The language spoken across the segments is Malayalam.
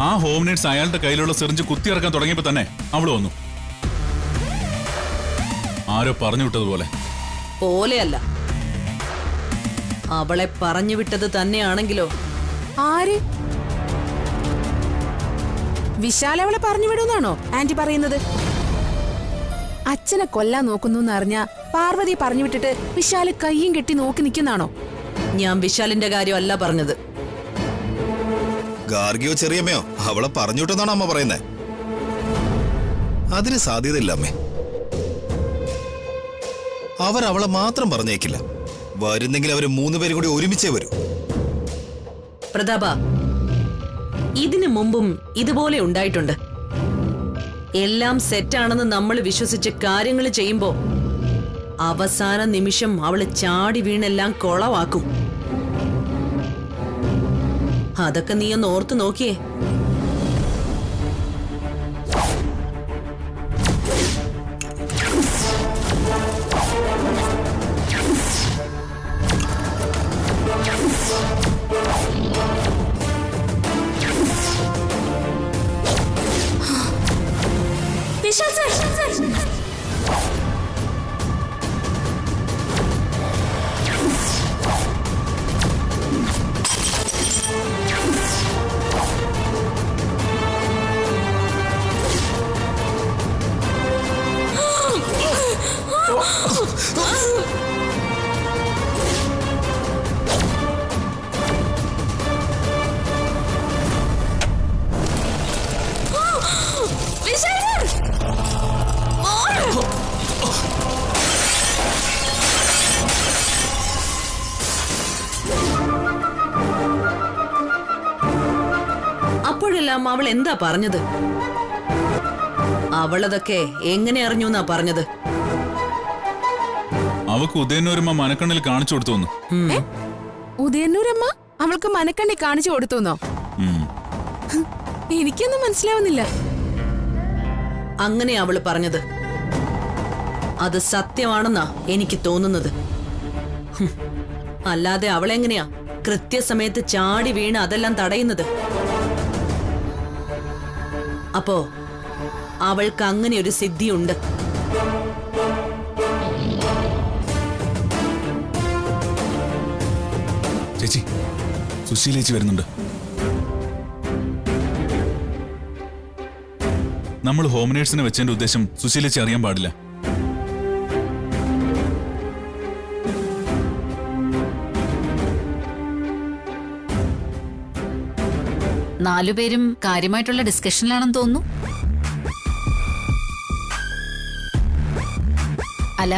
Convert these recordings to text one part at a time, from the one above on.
ആ ഹോം നേഴ്സ് അയാളുടെ കയ്യിലുള്ള സിറിഞ്ച് കുത്തിയിറക്കാൻ തുടങ്ങിയപ്പോ തന്നെ അവള് വന്നു. ആരോ പറഞ്ഞു വിട്ടതുപോലെ. പോലെയല്ല, അവളെ പറഞ്ഞു വിട്ടത് തന്നെയാണെങ്കിലോ? ആര്? വിശാൽ അവളെ പറഞ്ഞു വിടുന്നാണോ ആന്റി പറയുന്നത്? അച്ഛനെ കൊല്ലാൻ നോക്കുന്നു എന്നറിഞ്ഞ പാർവതി പറഞ്ഞു വിട്ടിട്ട് വിശാല് കയ്യും കെട്ടി നോക്കി നിൽക്കുന്നാണോ? ഞാൻ വിശാലിന്റെ കാര്യമല്ല പറഞ്ഞത്. ഗാർഗിയോ ചെറിയമ്മയോ അവളെ പറഞ്ഞു വിട്ടെന്നാണ് അമ്മ പറയുന്നത്. അതിന് സാധ്യതയില്ല അമ്മേ. അവളെ മാത്രം പറഞ്ഞേക്കില്ല. വരുന്നെങ്കിൽ അവര് 3 പേരും കൂടി ഒരുമിച്ചേ വരൂ. പ്രതാപ, ഇതിനു മുമ്പും ഇതുപോലെ ഉണ്ടായിട്ടുണ്ട്. എല്ലാം സെറ്റാണെന്ന് നമ്മൾ വിശ്വസിച്ച് കാര്യങ്ങൾ ചെയ്യുമ്പോ അവസാന നിമിഷം അവള് ചാടി വീണെല്ലാം കൊളവാക്കും. അതൊക്കെ നീ ഒന്ന് ഓർത്തു നോക്കിയേ. അപ്പോഴെല്ലാം അവൾ എന്താ പറഞ്ഞത്? അവളതൊക്കെ എങ്ങനെ അറിഞ്ഞു എന്നാ പറഞ്ഞത്? അവക്ക് ഉദയനൂരമ്മ മനക്കണ്ണിൽ കാണിച്ചു കൊടുത്തു. ഉദയന്നൂരമ്മ അവൾക്ക് മനക്കണ്ണി കാണിച്ചു കൊടുത്തുന്നോ? എനിക്കൊന്നും മനസ്സിലാവുന്നില്ല. അങ്ങനെ അവള് പറഞ്ഞത്. അത് സത്യമാണെന്നാ എനിക്ക് തോന്നുന്നത്. അല്ലാതെ അവളെങ്ങനെയാ കൃത്യസമയത്ത് ചാടി വീണ് അതെല്ലാം തടയുന്നത്? അപ്പോ അവൾക്ക് അങ്ങനെ ഒരു സിദ്ധിയുണ്ട്. ചേച്ചി, സുശീലേച്ചി വരുന്നുണ്ട്. നമ്മൾ ഹോം നേഴ്സിനെ വെച്ചതിന്റെ ഉദ്ദേശം സുശീലേച്ചി അറിയാൻ പാടില്ല. നാലുപേരും കാര്യമായിട്ടുള്ള ഡിസ്കഷനിലാണെന്ന് തോന്നുന്നു. അല്ല,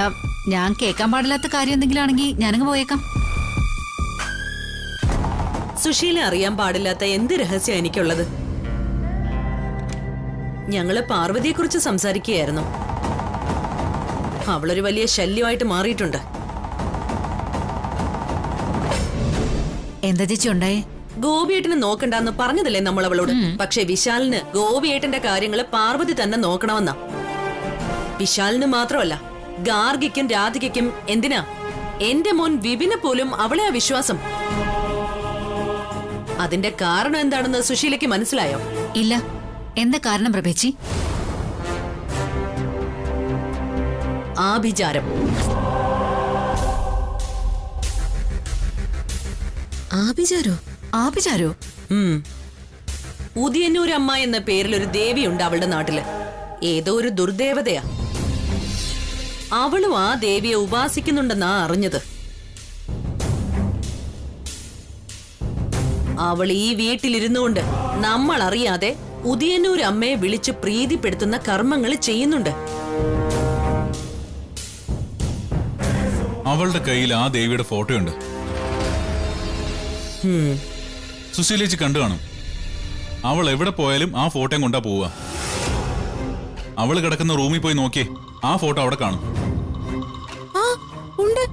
ഞാൻ കേൾക്കാൻ പാടില്ലാത്ത കാര്യം എന്തെങ്കിലും ആണെങ്കിൽ ഞാനങ്ങ് പോയേക്കാം. സുശീല അറിയാൻ പാടില്ലാത്ത എന്ത് രഹസ്യം എനിക്കുള്ളത്? ഞങ്ങള് പാർവതിയെക്കുറിച്ച് സംസാരിക്കുകയായിരുന്നു. അവളൊരു വലിയ ശല്യമായിട്ട് മാറിയിട്ടുണ്ട്. എന്താ ചേച്ചി ഉണ്ടായേ? ഗോപിയേട്ടന് നോക്കണ്ടെന്ന് പറഞ്ഞതല്ലേ നമ്മൾ അവളോട്? പക്ഷെ വിശാലിന് ഗോപിയേട്ടന്റെ കാര്യങ്ങള് പാർവതി തന്നെ നോക്കണമെന്നാ. വിശാലിന് മാത്രമല്ല, ഗാർഗിക്കും രാധികയ്ക്കും, എന്തിനാ എന്റെ മോൻ വിപിന് പോലും അവളെ വിശ്വാസം. അതിന്റെ കാരണം എന്താണെന്ന് സുശീലയ്ക്ക് മനസ്സിലായോ? ഇല്ല. എന്താ കാരണം പ്രഭേച്ചി? ആഭിചാരം. ആഭിചാരോ? ആഭിചാരോ? ഉദയന്നൂരമ്മ എന്ന പേരിൽ ഒരു ദേവിയുണ്ട് അവളുടെ നാട്ടില്. ഏതോ ഒരു ദുർദേവതയാ. അവളും ആ ദേവിയെ ഉപാസിക്കുന്നുണ്ടെന്നാ അറിഞ്ഞത്. അവൾ ഈ വീട്ടിലിരുന്നുകൊണ്ട് നമ്മൾ അറിയാതെ ഉദയന്നൂരമ്മയെ വിളിച്ച് പ്രീതിപ്പെടുത്തുന്ന കർമ്മങ്ങൾ ചെയ്യുന്നുണ്ട്. അവളുടെ കയ്യിൽ ആ ദേവിയുടെ ഫോട്ടോയുണ്ട്. സുശീലേച്ചി കണ്ടു കാണും. അവൾ എവിടെ പോയാലും ആ ഫോട്ടോയും കൊണ്ടാ പോവുക. അവള് കിടക്കുന്ന റൂമിൽ പോയി നോക്കിയേ, ആ ഫോട്ടോ അവിടെ കാണും. ഉണ്ട്,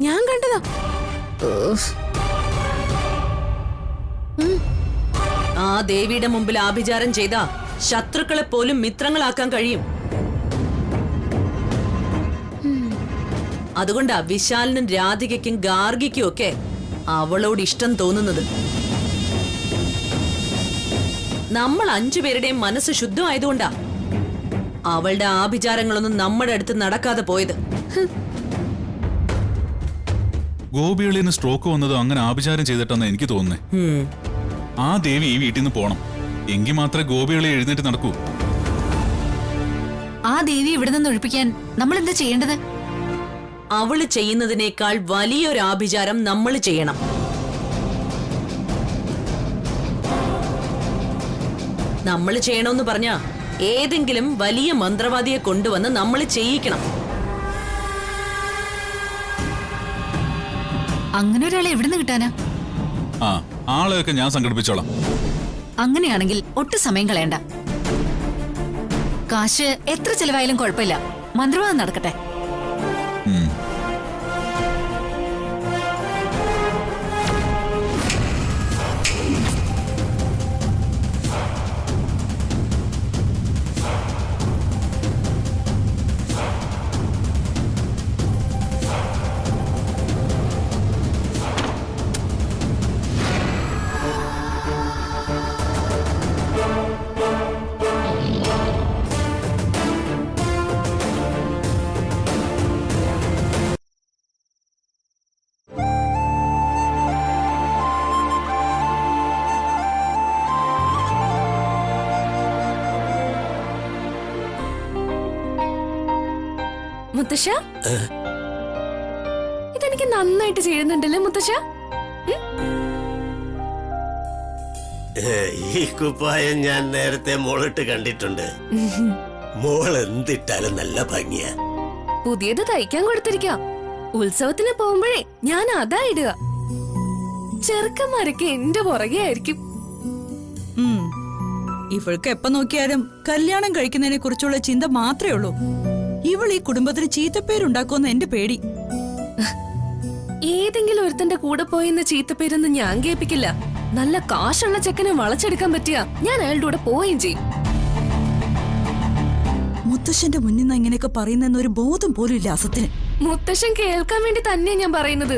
ഞാൻ കണ്ടതാ. ആ ദേവിയുടെ മുമ്പിൽ ആഭിചാരം ചെയ്ത ശത്രുക്കളെ പോലും മിത്രങ്ങളാക്കാൻ കഴിയും. അതുകൊണ്ടാ വിശാലിനും രാധികയ്ക്കും ഗാർഗിക്കും ഒക്കെ അവളോട് ഇഷ്ടം തോന്നുന്നത്. നമ്മൾ 5 പേരുടെയും മനസ്സ് ശുദ്ധമായതുകൊണ്ടാ അവളുടെ ആഭിചാരങ്ങളൊന്നും നമ്മുടെ അടുത്ത് നടക്കാതെ പോയത്. ഗോപികളിന് സ്ട്രോക്ക് വന്നത് അങ്ങനെ ആഭിചാരം ചെയ്തിട്ടെന്ന് എനിക്ക് തോന്നുന്നേ. ആ ദേവി ഈ വീട്ടിൽ നിന്ന് പോണം, എങ്കിൽ മാത്രമേ ഗോപികളെ എഴുന്നേറ്റ് നടക്കൂ. ആ ദേവി ഇവിടെ നിന്ന് ഒഴിപ്പിക്കാൻ നമ്മൾ എന്താ ചെയ്യേണ്ടത്? അവള് ചെയ്യുന്നതിനേക്കാൾ വലിയൊരു ആഭിചാരം നമ്മൾ ചെയ്യണം. നമ്മൾ ചെയ്യണമെന്ന് പറഞ്ഞാ ഏതെങ്കിലും വലിയ മന്ത്രവാദിയെ കൊണ്ടുവന്ന് നമ്മൾ ചെയ്യിക്കണം. അങ്ങനെ ഒരാളെ എവിടെ നിന്ന് കിട്ടാനാ? ആ ആളെയൊക്കെ ഞാൻ സംഘടിപ്പിച്ചോളാം. അങ്ങനെയാണെങ്കിൽ ഒട്ടും സമയം കളയണ്ട. കാശ് എത്ര ചെലവായാലും കുഴപ്പമില്ല, മന്ത്രവാദം നടക്കട്ടെ. മുത്തശ്ശ, ഇതെനിക്ക് നന്നായിട്ട് ചെയ്യുന്നുണ്ടല്ലേ മുത്തശ്ശ? ഈ കുപ്പായം ഞാൻ നേരത്തെ മോളിട്ട് കണ്ടിട്ടുണ്ട്. മോൾ എന്തിട്ടാലും നല്ല ഭംഗിയാ. പുതിയത് തയ്ക്കാൻ കൊടുത്തിരിക്കാം. ഉത്സവത്തിന് പോകുമ്പോഴേ ഞാൻ അതാ ഇടുക. ചെറുക്കന്മാരൊക്കെ എന്റെ പുറകെ ആയിരിക്കും. ഇവൾക്ക് എപ്പോ നോക്കിയാലും കല്യാണം കഴിക്കുന്നതിനെ കുറിച്ചുള്ള ചിന്ത മാത്രമേ ഉള്ളൂ. ഇവൾ ഈ കുടുംബത്തിന് ചീത്തപ്പേരുണ്ടാക്കുമെന്ന് എന്റെ പേടി. ഏതെങ്കിലും ഒരുത്തന്റെ കൂടെ പോയെന്ന ചീത്തപ്പേരൊന്നും ഞാൻ കേൾപ്പിക്കില്ല. നല്ല കാശുള്ള ചെക്കനെ വളച്ചെടുക്കാൻ പറ്റിയ ഞാൻ അയാളുടെ കൂടെ പോവുകയും ചെയ്യും. മുത്തശ്ശന്റെ മുന്നിൽ നിന്ന് ഇങ്ങനെയൊക്കെ പറയുന്ന ഒരു ബോധം പോലും ഇല്ല അസത്തിന്. മുത്തശ്ശൻ കേൾക്കാൻ വേണ്ടി തന്നെയാ ഞാൻ പറയുന്നത്.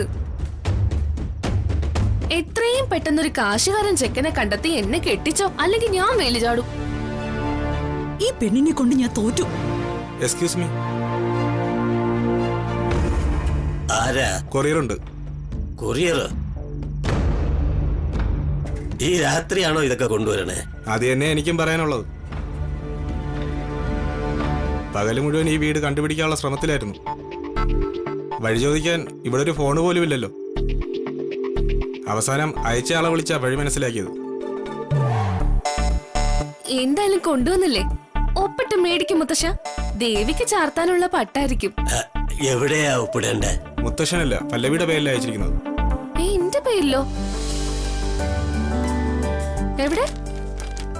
എത്രയും പെട്ടെന്നൊരു കാശുകാരൻ ചെക്കനെ കണ്ടെത്തി എന്നെ കെട്ടിച്ചോ, അല്ലെങ്കിൽ ഞാൻ വേലി ചാടും. ഈ പെണ്ണിനെ കൊണ്ട് ഞാൻ തോറ്റു. എക്സ്ക്യൂസ് മീ, ആരാ? കൊറിയർ ഉണ്ട്. കൊറിയർ? ഈ രാത്രിയാണോ ഇതൊക്കെ കൊണ്ടുവരണേ? അത് തന്നെ എനിക്കും പറയാനുള്ളത്. പകല് മുഴുവൻ ഈ വീട് കണ്ടുപിടിക്കാനുള്ള ശ്രമത്തിലായിരുന്നു. വഴി ചോദിക്കാൻ ഇവിടെ ഒരു ഫോൺ പോലും ഇല്ലല്ലോ. അവസാനം അയച്ച ആളെ വിളിച്ചാ വഴി മനസ്സിലാക്കിയത്. എന്തായാലും കൊണ്ടുവന്നില്ലേ, ഒപ്പിട്ട് മേടിക്കും മുത്തശ്ശ. ദേവിക്ക് ചാർത്താനുള്ള പട്ടായിരിക്കും. എവിടെയാ ഒപ്പിടണ്ടേ? മുത്തശ്ശനല്ല, പല്ലവിയുടെ പേരിൽ അയച്ചിരിക്കുന്നത്. എന്റെ പേരിലോ? എവിടെ?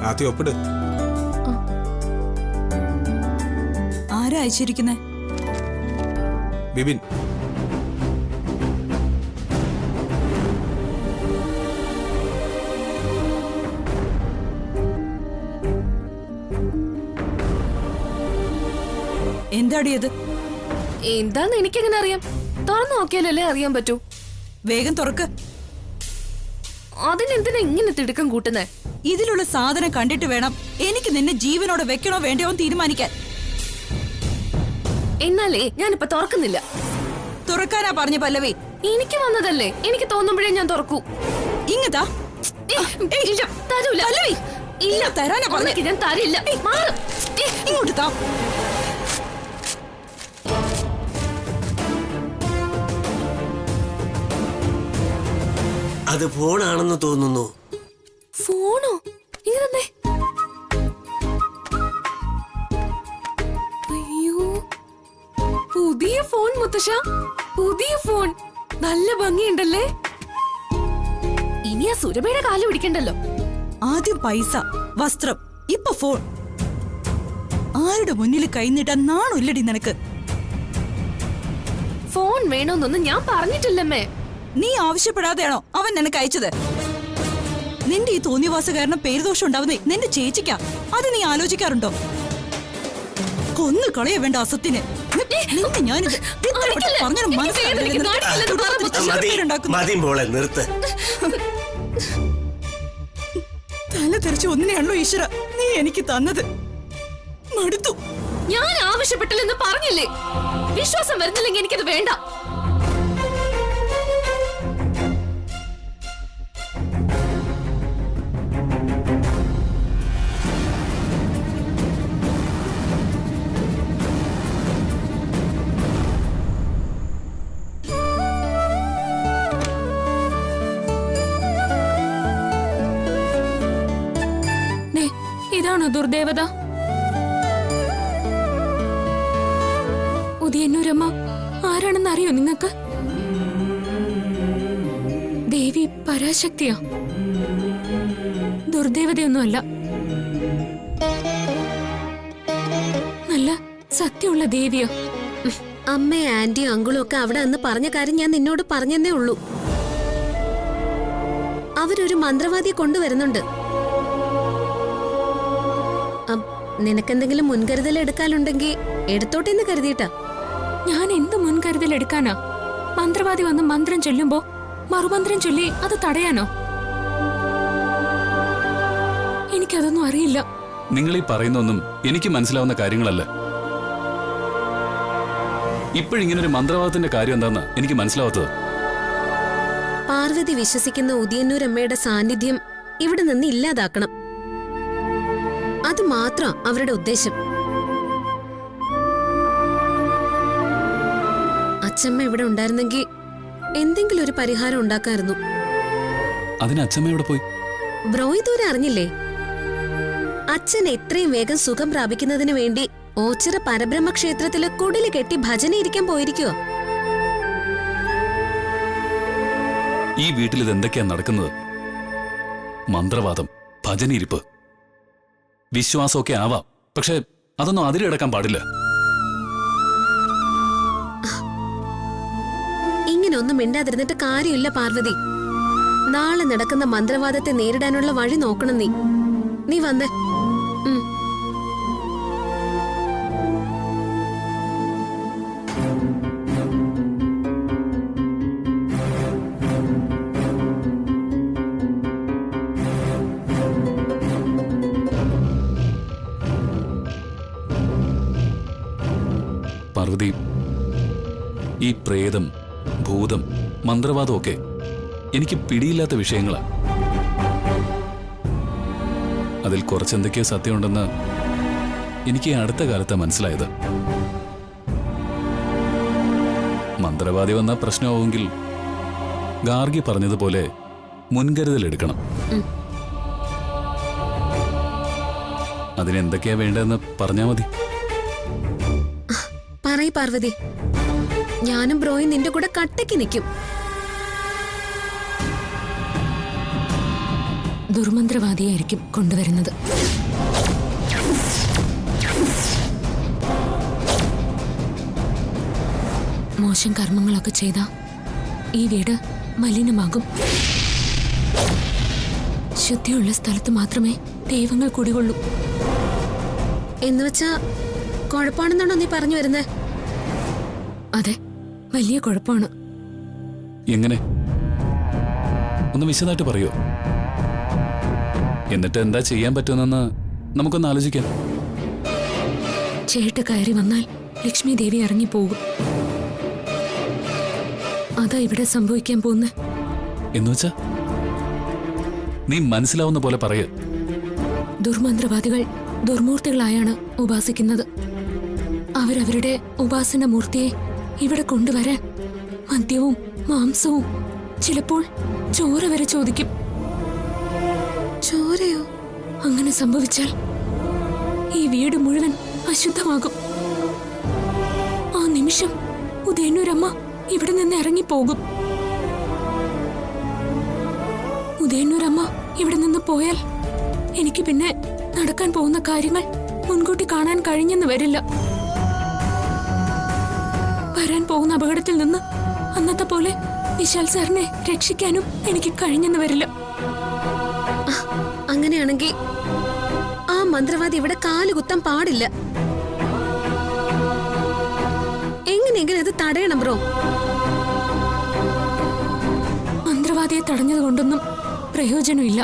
ആദ്യം ഒപ്പിട്. ആരാ അയച്ചിരിക്കുന്നേ? ബിബിൻ. എന്താടിയത്? എന്താന്ന് എനിക്കെങ്ങനെ അറിയാം? തുറന്നു നോക്കിയാലല്ലേ അറിയാൻ പറ്റൂ. വേഗം തുറക്ക്. അതിനെന്തിനാ ഇങ്ങനെ തിടുക്കം കൂട്ടുന്നേ? ഇതിലുള്ള സാധനം കണ്ടിട്ട് വേണം എനിക്ക് നിന്നെ ജീവനോടെ വെക്കണോ വേണ്ടയോ എന്ന് തീരുമാനിക്കാൻ. എന്നാലേ ഞാനിപ്പോ തുറക്കുന്നില്ല. തുറക്കാനാ പറഞ്ഞ പല്ലവി. എനിക്ക് വന്നതല്ലേ, എനിക്ക് തോന്നുമ്പോഴേ ഞാൻ തുറക്കൂ. ഇങ്ങതാ. ഇല്ല, തരൂല. ഇല്ല, തരാനാ പറഞ്ഞേ. ഞാൻ തരില്ല. മാറ്. ഇങ്ങോട്ട് താ. അത് ഫോണാണെന്ന് തോന്നുന്നു. ഫോണോ? ഇങ്ങനെ. അയ്യോ, പുതിയ ഫോൺ മുത്തശ്ശ, പുതിയ ഫോൺ. നല്ല ഭംഗിയുണ്ടല്ലേ. ഇനി ആ സുരഭയുടെ കാല് പിടിക്കണ്ടല്ലോ. ആദ്യം പൈസ, വസ്ത്രം, ഇപ്പൊ ഫോൺ. ആരുടെ മുന്നിൽ കൈനീട്ടാൻ നാണില്ലടി നിനക്ക്? ഫോൺ വേണോന്നൊന്നും ഞാൻ പറഞ്ഞിട്ടില്ലമ്മേ. നീ ആവശ്യപ്പെടാതെയാണോ അവൻ നിനക്ക് അയച്ചത്? നിന്റെ ഈ തോന്നിയവാസ കാരണം പേരുദോഷം ഉണ്ടാവുന്നേ നിന്റെ ചേച്ചിക്കാ. അത് നീ ആലോചിക്കാറുണ്ടോ? കൊന്നു കളയ വേണ്ട അസത്തിന്. ഞാനിത് മതി മോളെ, നിർത്ത്. തല തെറിച്ച് ഒന്നിനെയാണല്ലോ ഈശ്വര നീ എനിക്ക് തന്നത്. മടുത്തു. ഞാൻ ആവശ്യപ്പെട്ടില്ലെന്ന് പറഞ്ഞില്ലേ? വിശ്വാസം വരുന്നില്ലെങ്കിൽ എനിക്കത് വേണ്ട. ഇതാണോ ദുർദേവത? ഉദയന്നൂരമ്മ ആരാണെന്ന് അറിയോ നിങ്ങൾക്ക്? ദേവി പരാശക്തിയാ, ദുർദേവതയൊന്നുമല്ല. നല്ല സത്യമുള്ള ദേവിയാ. അമ്മയും ആന്റിയും അങ്കിളും ഒക്കെ അവിടെ അന്ന് പറഞ്ഞ കാര്യം ഞാൻ നിന്നോട് പറഞ്ഞെന്നേ ഉള്ളൂ. അവരൊരു മന്ത്രവാദിയെ കൊണ്ടുവരുന്നുണ്ട്. നിനക്കെന്തെങ്കിലും മുൻകരുതൽ എടുക്കാനുണ്ടെങ്കിൽ എടുത്തോട്ടെന്ന് കരുതിയിട്ടാ. ഞാൻ എന്ത് മുൻകരുതൽ എടുക്കാനാ? മന്ത്രവാദി വന്ന് മന്ത്രം ചൊല്ലുമ്പോ മറുമന്ത്രം ചൊല്ലി അത് തടയാനോ? എനിക്കതൊന്നും അറിയില്ല. നിങ്ങൾ ഈ പറയുന്നൊന്നും എനിക്ക് മനസ്സിലാവുന്ന കാര്യങ്ങളല്ല. ഇപ്പോഴിങ്ങനൊരു മന്ത്രവാദത്തിന്റെ കാര്യം എന്താന്ന് എനിക്ക് മനസ്സിലാവാത്തത്. പാർവതി വിശ്വസിക്കുന്ന ഉദയന്നൂരമ്മയുടെ സാന്നിധ്യം ഇവിടെ നിന്ന് ഇല്ലാതാക്കണം. അത് മാത്രം അവരുടെ ഉദ്ദേശം. അച്ഛമ്മ ഇവിടെ ഉണ്ടായിരുന്നെങ്കിൽ എന്തെങ്കിലും ഒരു പരിഹാരം ഉണ്ടാക്കായിരുന്നു. അതിന് അച്ഛമ്മ എവിടെ പോയി? ബ്രോയ് ദൂരെ അറിഞ്ഞില്ലേ? അച്ഛൻ എത്രയും വേഗം സുഖം പ്രാപിക്കുന്നതിന് വേണ്ടി ഓച്ചിറ പരബ്രഹ്മ ക്ഷേത്രത്തില് കുടില് കെട്ടി ഭജന ഇരിക്കാൻ പോയിരിക്കുവോ? ഈ വീട്ടിൽ ഇതെന്തൊക്കെയാ നടക്കുന്നത്? മന്ത്രവാദം, ഭജനയിരിപ്പ്, വിശ്വാസമൊക്കെ ആവാം, പക്ഷെ അതൊന്നും അതിലടക്കാൻ പാടില്ല. ഇങ്ങനൊന്നും മിണ്ടാതിരുന്നിട്ട് കാര്യമില്ല പാർവതി. നാളെ നടക്കുന്ന മന്ത്രവാദത്തെ നേരിടാനുള്ള വഴി നോക്കണം നീ. നീ വന്നേ. പാർവതി, ഈ പ്രേതം, ഭൂതം, മന്ത്രവാദമൊക്കെ എനിക്ക് പിടിയില്ലാത്ത വിഷയങ്ങളാ. അതിൽ കുറച്ചെന്തൊക്കെയോ സത്യമുണ്ടെന്ന് എനിക്ക് അടുത്ത കാലത്താ മനസ്സിലായത്. മന്ത്രവാദി വന്ന പ്രശ്നമാവുമെങ്കിൽ ഗാർഗി പറഞ്ഞതുപോലെ മുൻകരുതൽ എടുക്കണം. അതിനെന്തൊക്കെയാ വേണ്ടതെന്ന് പറഞ്ഞാ മതി. പറയ് പാർവതി, ഞാനും ബ്രോയും നിന്റെ കൂടെ കട്ടയ്ക്ക് നിൽക്കും. ദുർമന്ത്രവാദിയായിരിക്കും കൊണ്ടുവരുന്നത്. മോശം കർമ്മങ്ങളൊക്കെ ചെയ്താ ഈ വീട് മലിനമാകും. ശുദ്ധിയുള്ള സ്ഥലത്ത് മാത്രമേ ദൈവങ്ങൾ കുടികൊള്ളൂ. എന്നുവെച്ചാ കുഴപ്പമാണെന്നാണോ നീ പറഞ്ഞു വരുന്നേ? അതെ, വലിയ കുഴപ്പമാണ്. എങ്ങനെ? ഒന്ന് വിശദമായിട്ട് പറയോ? എന്നിട്ട് എന്താ ചെയ്യാൻ പറ്റുമെന്ന് നമുക്കൊന്ന് ആലോചിക്കാം. ചേട്ട കയറി വന്നാൽ ലക്ഷ്മി ദേവി ഇറങ്ങിപ്പോകും. അതാ ഇവിടെ സംഭവിക്കാൻ പോകുന്ന. എന്നുവെച്ചാ നീ മനസ്സിലാവുന്ന പോലെ പറയ. ദുർമന്ത്രവാദികൾ ദുർമൂർത്തികളായാണ് ഉപാസിക്കുന്നത്. അവരവരുടെ ഉപാസന മൂർത്തിയെ ഇവിടെ കൊണ്ടുവരാൻ മദ്യവും മാംസവും ചിലപ്പോൾ ചോര വരെ ചോദിക്കും. ചോരയോ? അങ്ങനെ സംഭവിച്ചാൽ ഈ വീട് മുഴുവൻ അശുദ്ധമാകും. ആ നിമിഷം ഉദയന്നൂരമ്മ ഇവിടെ നിന്ന് ഇറങ്ങിപ്പോകും. ഉദയന്നൂരമ്മ ഇവിടെ നിന്ന് പോയാൽ എനിക്ക് പിന്നെ നടക്കാൻ പോകുന്ന കാര്യങ്ങൾ മുൻകൂട്ടി കാണാൻ കഴിഞ്ഞെന്ന് വരില്ല. വരാൻ പോകുന്ന അപകടത്തിൽ നിന്ന് അന്നത്തെ പോലെ വിശാൽ സാറിനെ രക്ഷിക്കാനും എനിക്ക് കഴിഞ്ഞെന്ന് വരില്ല. അങ്ങനെയാണെങ്കിൽ ആ മന്ത്രവാദി ഇവിടെ കാലുകുത്താൻ പാടില്ല. എങ്ങനെയെങ്കിലും അത് തടയണം ബ്രോ. മന്ത്രവാദിയെ തടഞ്ഞത് കൊണ്ടൊന്നും പ്രയോജനമില്ല.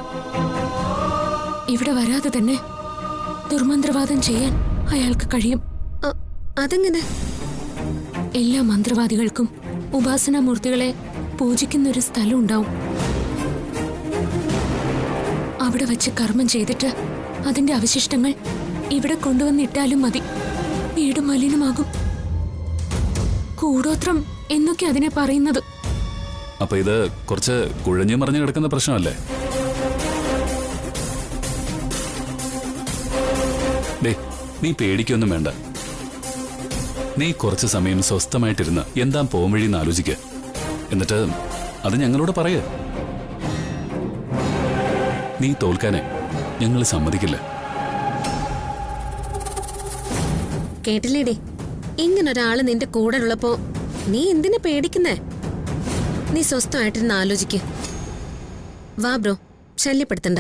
ഇവിടെ വരാതെ തന്നെ ദുർമന്ത്രവാദം ചെയ്യാൻ അയാൾക്ക് കഴിയും. അതെങ്ങനെ? എല്ലാ മന്ത്രവാദികൾക്കും ഉപാസനാമൂർത്തികളെ പൂജിക്കുന്നൊരു സ്ഥലം ഉണ്ടാവും. അവിടെ വെച്ച് കർമ്മം ചെയ്തിട്ട് അതിന്റെ അവശിഷ്ടങ്ങൾ ഇവിടെ കൊണ്ടുവന്നിട്ടാലും മതി. വീട് മലിനമാകും. കൂടോത്രം എന്നൊക്കെ അതിനെ പറയുന്നത്. അപ്പൊ ഇത് കുറച്ച് കുഴഞ്ഞു മറിഞ്ഞു കിടക്കുന്ന പ്രശ്നമല്ലേ? ഡേ, നീ പേടിക്കൊന്നും വേണ്ട. നീ കുറച്ച് സമയം സ്വസ്ഥമായിട്ടിരുന്ന് എന്താ പോംവഴിന്ന് ആലോചിക്ക. എന്നിട്ട് അത് ഞങ്ങളോട് പറയ. നീ തോൽക്കാനെ ഞങ്ങൾ സമ്മതിക്കില്ല. കേട്ടില്ലേടി, ഇങ്ങനൊരാള് നിന്റെ കൂടെ ഉള്ളപ്പോ നീ എന്തിനാ പേടിക്കുന്നേ? നീ സ്വസ്ഥമായിട്ടിരുന്ന് ആലോചിക്ക്. വാ ബ്രോ, ശല്യപ്പെടുത്തണ്ട.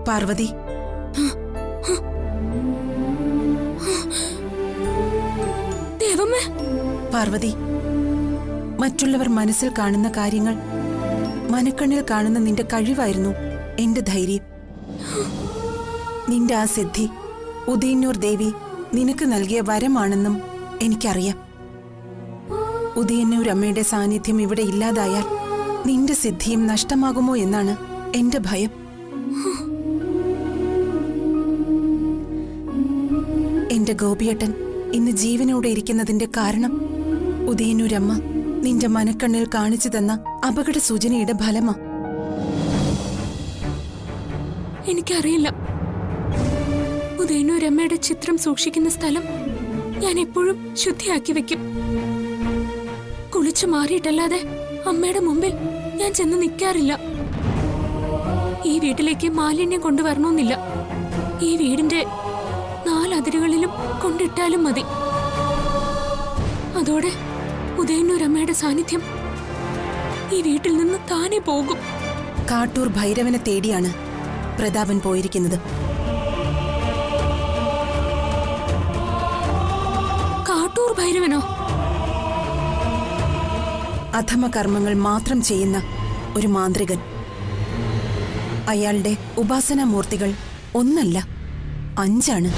പാർവതി, ദേവമ്മേ, പാർവതി, മറ്റുള്ളവർ മനസ്സിൽ കാണുന്ന കാര്യങ്ങൾ മനക്കണ്ണിൽ കാണുന്ന നിന്റെ കഴിവായിരുന്നു എന്റെ ധൈര്യം. നിന്റെ ആ സിദ്ധി ഉദയന്നൂർ ദേവി നിനക്ക് നൽകിയ വരമാണെന്നും എനിക്കറിയാം. ഉദയന്നൂർ അമ്മയുടെ സാന്നിധ്യം ഇവിടെ ഇല്ലാതായാൽ നിന്റെ സിദ്ധിയും നഷ്ടമാകുമോ എന്നാണ് എന്റെ ഭയം. എന്റെ ഗോപിയേട്ടൻ ഇന്ന് ജീവനോടെ ഇരിക്കുന്നതിന്റെ കാരണം ഉദയന്നൂരമ്മ നിന്റെ മനക്കണ്ണിൽ കാണിച്ചു തന്ന അപകട സൂചനയുടെ ഫലമാ. എനിക്കറിയില്ല. ഉദയന്നൂരമ്മയുടെ ചിത്രം സൂക്ഷിക്കുന്ന സ്ഥലം ഞാൻ എപ്പോഴും ശുദ്ധിയാക്കി വെക്കും. കുളിച്ചു മാറിയിട്ടല്ലാതെ അമ്മയുടെ മുമ്പിൽ ഞാൻ ചെന്ന് നിൽക്കാറില്ല. ഈ വീട്ടിലേക്ക് മാലിന്യം കൊണ്ടുവരണമെന്നില്ല. ഈ വീടിന്റെ 4 അതിരുകളിലും കൊണ്ടിട്ടാലും മതി. അതോടെ ഉദയന്നൂരമ്മയുടെ സാന്നിധ്യം ഈ വീട്ടിൽ നിന്ന് താനെ പോകും. കാട്ടൂർ ഭൈരവനെ തേടിയാണ് പ്രതാപൻ പോയിരിക്കുന്നത്. കാട്ടൂർ ഭൈരവനോ? അധമ കർമ്മങ്ങൾ മാത്രം ചെയ്യുന്ന ഒരു മാന്ത്രികൻ. അയാളുടെ ഉപാസനാമൂർത്തികൾ 1 5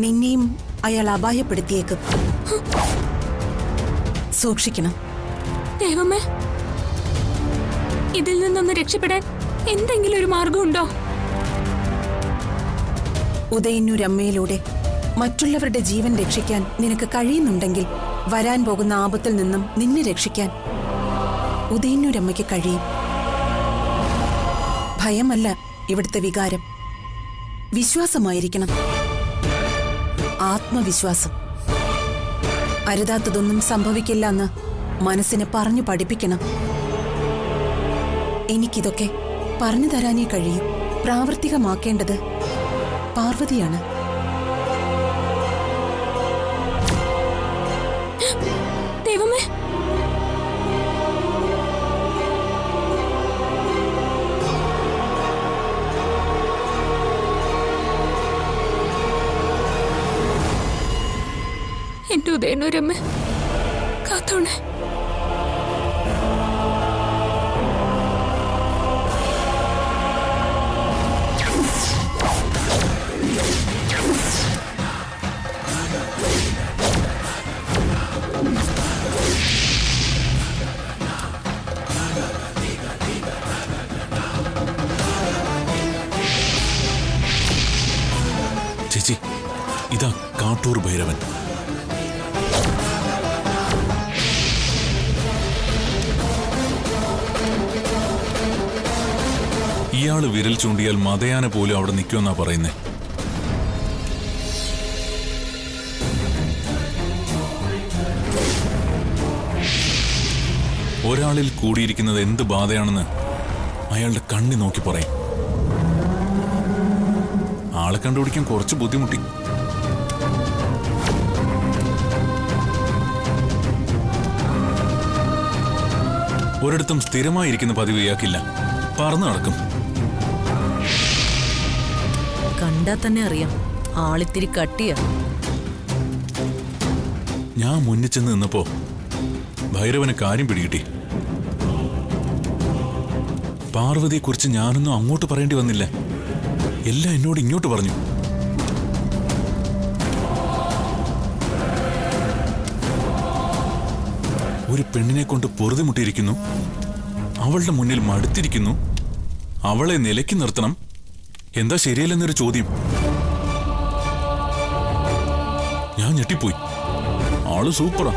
നിന്നെയും അയാൾ അപായപ്പെടുത്തിയേക്കും. സൂക്ഷിക്കണം. ദേവമ്മേ, ഇതിൽ നിന്നൊന്ന് രക്ഷപ്പെടാൻ എന്തെങ്കിലും ഒരു മാർഗമുണ്ടോ? ഉദയന്നൂരമ്മയിലൂടെ മറ്റുള്ളവരുടെ ജീവൻ രക്ഷിക്കാൻ നിനക്ക് കഴിയുന്നുണ്ടെങ്കിൽ വരാൻ പോകുന്ന ആപത്തിൽ നിന്നും നിന്നെ രക്ഷിക്കാൻ ഉദയന്നൂരമ്മയ്ക്ക് കഴിയും. ഭയമല്ല ഇവിടുത്തെ വികാരം, വിശ്വാസമായിരിക്കണം. ആത്മവിശ്വാസം. അരുതാത്തതൊന്നും സംഭവിക്കില്ല എന്ന് മനസ്സിനെ പറഞ്ഞു പഠിപ്പിക്കണം. എനിക്കിതൊക്കെ പറഞ്ഞു തരാനേ കഴിയും. പ്രാവർത്തികമാക്കേണ്ടത് പാർവതിയാണ്. ദൈവമേ, എന്റെ ഉദയന്നൂരമ്മ കാത്തോണേ. ചേച്ചി, ഇതാ കാട്ടൂർ ഭൈരവൻ. ഇയാള് വിരൽ ചൂണ്ടിയാൽ മതയാന പോലും അവിടെ നിൽക്കുമെന്നാ പറയുന്നേ. ഒരാളിൽ കൂടിയിരിക്കുന്നത് എന്ത് ബാധയാണെന്ന് അയാളുടെ കണ്ണി നോക്കി പറയും. ആളെ കണ്ടുപിടിക്കാൻ കുറച്ച് ബുദ്ധിമുട്ടി. ഒരിടത്തും സ്ഥിരമായിരിക്കുന്ന പതിവ് ഇയാൾക്കില്ല. പറന്നു നടക്കും. കണ്ടാ തന്നെ അറിയാം, ആളിത്തിരി കട്ടിയാ. ഞാൻ മുന്നിൽ ചെന്ന് നിന്നപ്പോ ഭൈരവന് കാര്യം പിടികിട്ടി. പാർവതിയെക്കുറിച്ച് ഞാനൊന്നും അങ്ങോട്ട് പറയേണ്ടി വന്നില്ല. എല്ലാം എന്നോട് ഇങ്ങോട്ട് പറഞ്ഞു. ഒരു പെണ്ണിനെ കൊണ്ട് പൊറുതിമുട്ടിയിരിക്കുന്നു, അവളുടെ മുന്നിൽ മടുത്തിരിക്കുന്നു, അവളെ നിലയ്ക്ക് നിർത്തണം, എന്താ ശരിയല്ലെന്നൊരു ചോദ്യം. ഞാൻ ഞെട്ടിപ്പോയി. ആള് സൂപ്പറാ.